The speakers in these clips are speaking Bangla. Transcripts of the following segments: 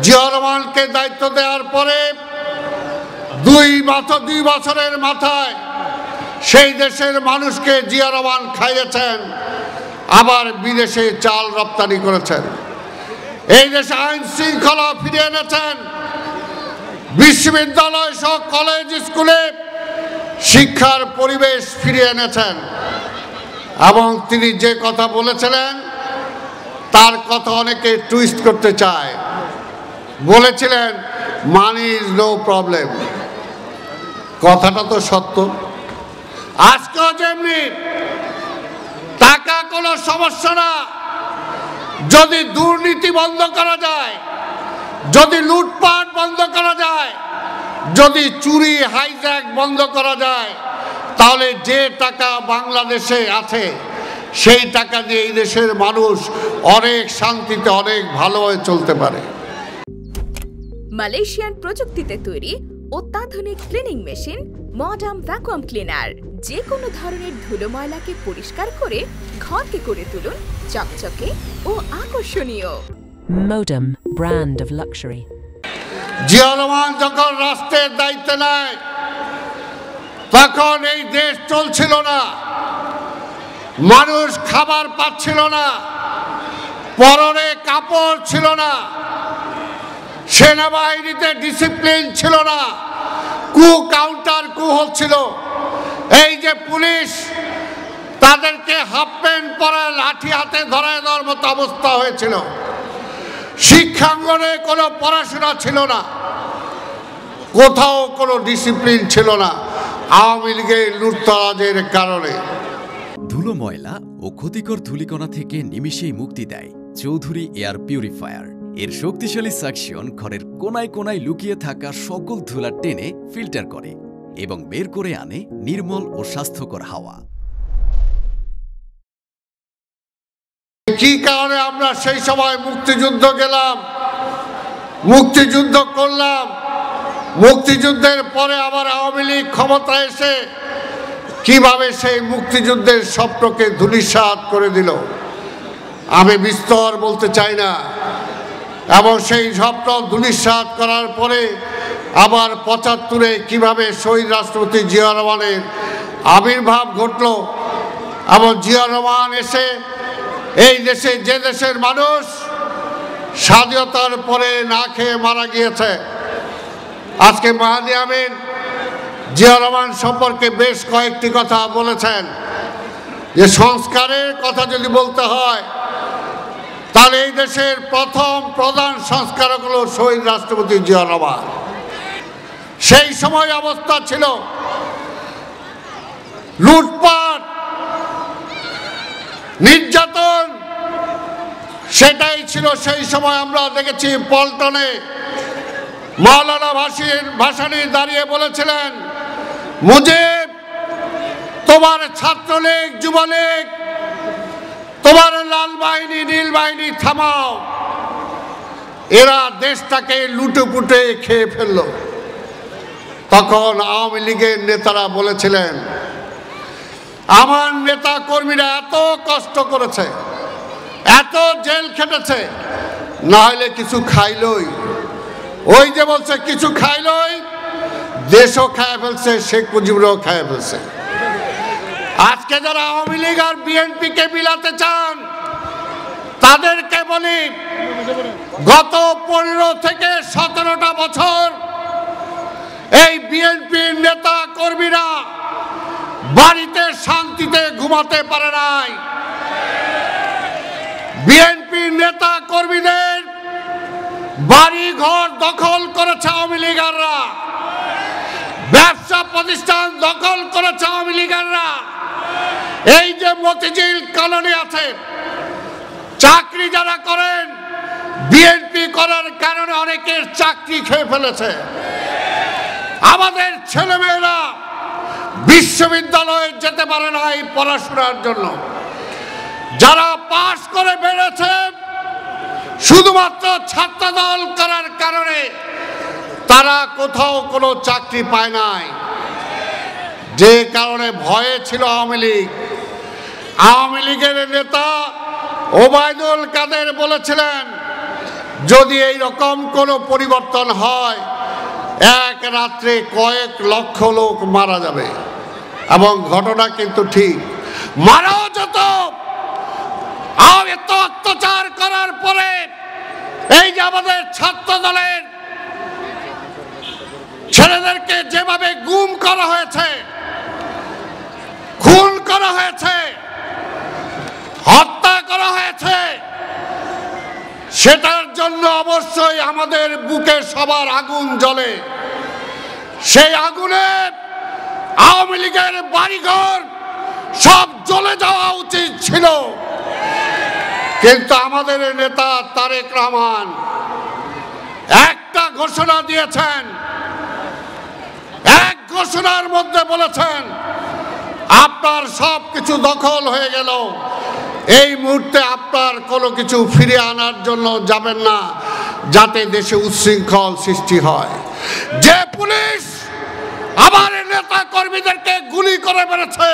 জিয়া রহমানকে দায়িত্ব দেওয়ার পরে 2 বছরের মাথায় সেই দেশের মানুষকে জিয়া রহমান খাইয়েছেন, আবার বিদেশে চাল রপ্তানি করেছেন, এই দেশে আইন শৃঙ্খলা ফিরিয়ে এনেছেন, বিশ্ববিদ্যালয় সহ কলেজ স্কুলে শিক্ষার পরিবেশ ফিরিয়ে এনেছেন। এবং তিনি যে কথা বলেছিলেন তার কথা অনেকে টুইস্ট করতে চায়। বলেছিলেন মানি ইজ নো প্রবলেম, কথাটা তো সত্য। আজকেও যেমনি টাকা কোনো সমস্যা না, যদি দুর্নীতি বন্ধ করা যায়, যদি লুটপাট বন্ধ করা যায়, যদি চুরি হাইজ্যাক বন্ধ করা যায়, তাহলে যে টাকা বাংলাদেশে আছে সেই টাকা দিয়ে এই দেশের মানুষ অনেক শান্তিতে অনেক ভালোভাবে চলতে পারে। মালয়েশিয়ান প্রযুক্তিতে তৈরি অত্যাধুনিক cleaning machine modern vacuum cleaner যে কোনো ধরনের ধুলো ময়লাকে পরিষ্কার করে ঘরকে করে তুলুন চকচকে ও আকর্ষণীয়। Modem, brand of luxury. Zia Rahman যখন রাষ্ট্রের দায়িত্ব নেয় তখন এই দেশ চলছিল না, মানুষ খাবার পাচ্ছিল না, পরনে কাপড় ছিল না, সেনাবাহিনীতে ডিসিপ্লিন ছিল না, কাউন্টার হচ্ছিল। এই যে পুলিশ তাদেরকে হাফ প্যান্ট পরে লাঠি হাতে ধরায় দেওয়ার মতো অবস্থা হয়েছিল। শিক্ষাঙ্গনে কোনো পড়াশোনা ছিল না, কোথাও কোনো ডিসিপ্লিন ছিল না আওয়ামী লীগের লুটতরাজের কারণে। ধুলো ময়লা ও ক্ষতিকর ধূলিকণা থেকে নিমিষেই মুক্তি দেয় চৌধুরী এয়ার পিউরিফায়ার। এর শক্তিশালী সাকশন ঘরের কোনায় কোনায় লুকিয়ে থাকা সকল ধুলা টেনে ফিল্টার করে এবং বের করে আনে নির্মল ও স্বাস্থ্যকর হাওয়া। কি কারণে আমরা সেই সময় মুক্তিযুদ্ধ গেলাম, মুক্তিযুদ্ধ করলাম, মুক্তিযুদ্ধের পরে আবার আওয়ামী লীগ ক্ষমতায় এসে কিভাবে সেই মুক্তিযুদ্ধের স্বপ্নকে ধূলিসাৎ করে দিল আমি বিস্তর বলতে চাই না। এবং সেই স্বপ্ন ধূলিসাৎ করার পরে আবার ৭৫-এ কিভাবে শহীদ রাষ্ট্রপতি জিয়া রহমানের আবির্ভাব ঘটল এবং জিয়া রহমান এসে এই দেশে যে দেশের মানুষ স্বাধীনতার পরে না খেয়ে মারা গিয়েছে। আজকে মাহাদি আমিন জিয়া রহমান সম্পর্কে বেশ কয়েকটি কথা বলেছেন যে সংস্কারের কথা যদি বলতে হয় তাহলে এই দেশের প্রথম প্রধান সংস্কারক হলো শহীদ রাষ্ট্রপতি জিয়া রহমান। সেই সময় অবস্থা ছিল লুটপাট, নির্যাতন, সেটাই ছিল সেই সময়। আমরা দেখেছি পল্টনে মাওলানা ভাসানী দাঁড়িয়ে বলেছিলেন, মুজিব তোমার ছাত্রলীগ যুবলীগ তোমার লাল বাহিনী নীল বাহিনী থামাও, এরা দেশটাকে লুটেপুটে খেয়ে ফেলল। তখন আওয়ামী লীগের নেতারা বলেছিলেন, আমার নেতা কর্মীরা এত কষ্ট করেছে, এত জেল খেটেছে, না হলে কিছু খাইলই। ওই যে বলছে কিছু খাইলই, দেশও খায় ফেলছে, শেখ মুজিবুরও খায় ফেলছে। আজকে যারা আওয়ামী লীগ আর বিএনপিকে মিলাতে চান তাদেরকে বলি, গত 15 থেকে 17টা বছর এই বিএনপির নেতা কর্মীরা বাড়িতে শান্তিতে ঘুমাতে পারে নাই। বিএনপির নেতা কর্মীদের বাড়ি ঘর দখল করেছে আওয়ামী লীগাররা, ব্যবসা প্রতিষ্ঠান দখল করেছে আওয়ামী লীগাররা। এই যে মতিঝিল কলোনি আছে, চাকরি যারা করেন বিএনপি করার কারণে অনেকের চাকরি খেয়ে ফেলেছে। আমাদের ছেলেমেয়েরা বিশ্ববিদ্যালয়ে যেতে পারে নাই পড়াশোনার জন্য। যারা পাশ করে বেড়েছে শুধুমাত্র ছাত্রদল করার কারণে তারা কোথাও কোনো চাকরি পায় নাই, যে কারণে ভয়ে ছিল আওয়ামী লীগ। আওয়ামী লীগের নেতা ওবায়দুল কাদের বলেছিলেন, যদি এই রকম কোনো পরিবর্তন হয়, এক রাত্রে কয়েক লক্ষ লোক মারা যাবে। এবং ঘটনা কিন্তু ঠিক, মারাও যেত। এত অত্যাচার করার পরে এই যে আমাদের ছাত্র দলের ছেলেদেরকে যেভাবে গুম করা হয়েছে, খুন করা হয়েছে, হত্যা করা হয়েছে, সেটার জন্য অবশ্যই আমাদের বুকে সবার আগুন জ্বলে। সেই আগুনে আওয়ামী লীগের বাড়িঘর সব জ্বলে যাওয়া উচিত ছিল। কিন্তু আমাদের নেতা তারেক রহমান একটা ঘোষণা দিয়েছেন, এক ঘোষণার মধ্যে বলেছেন আপনার সব কিছু দখল হয়ে গেল, এই মুহূর্তে আপনার কোনো কিছু ফিরে আনার জন্য যাবেন না, যাতে দেশে উচ্ছৃঙ্খল সৃষ্টি হয়। যে পুলিশ আমার নেতা কর্মীদেরকে গুলি করে মেরেছে,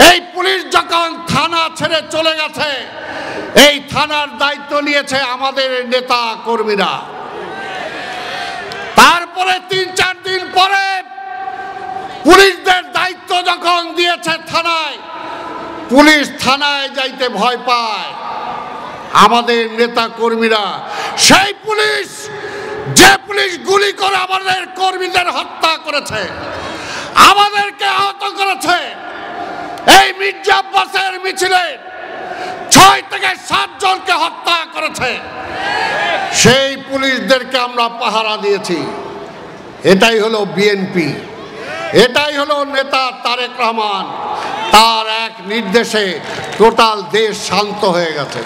এই পুলিশ যখন থানা ছেড়ে চলে গেছে, এই থানার দায়িত্ব নিয়েছে আমাদের নেতা কর্মীরা। তারপরে ৩-৪ দিন পরে পুলিশদের দায়িত্ব যখন দিয়েছে থানায়, পুলিশ থানায় যাইতে ভয় পায়। আমাদের নেতা কর্মীরা, সেই পুলিশ যে পুলিশ গুলি করে আমাদের কর্মীদের হত্যা করেছে, আমাদেরকে আহত করেছে, এই মির্জা আব্বাসের মিছিলে ৬ থেকে ৭ জনকে হত্যা করেছে, সেই পুলিশদেরকে আমরা পাহারা দিয়েছি। এটাই হলো বিএনপি, এটাই হলো নেতা তারেক রহমান। তার এক নির্দেশে টোটাল দেশ শান্ত হয়ে গেছে।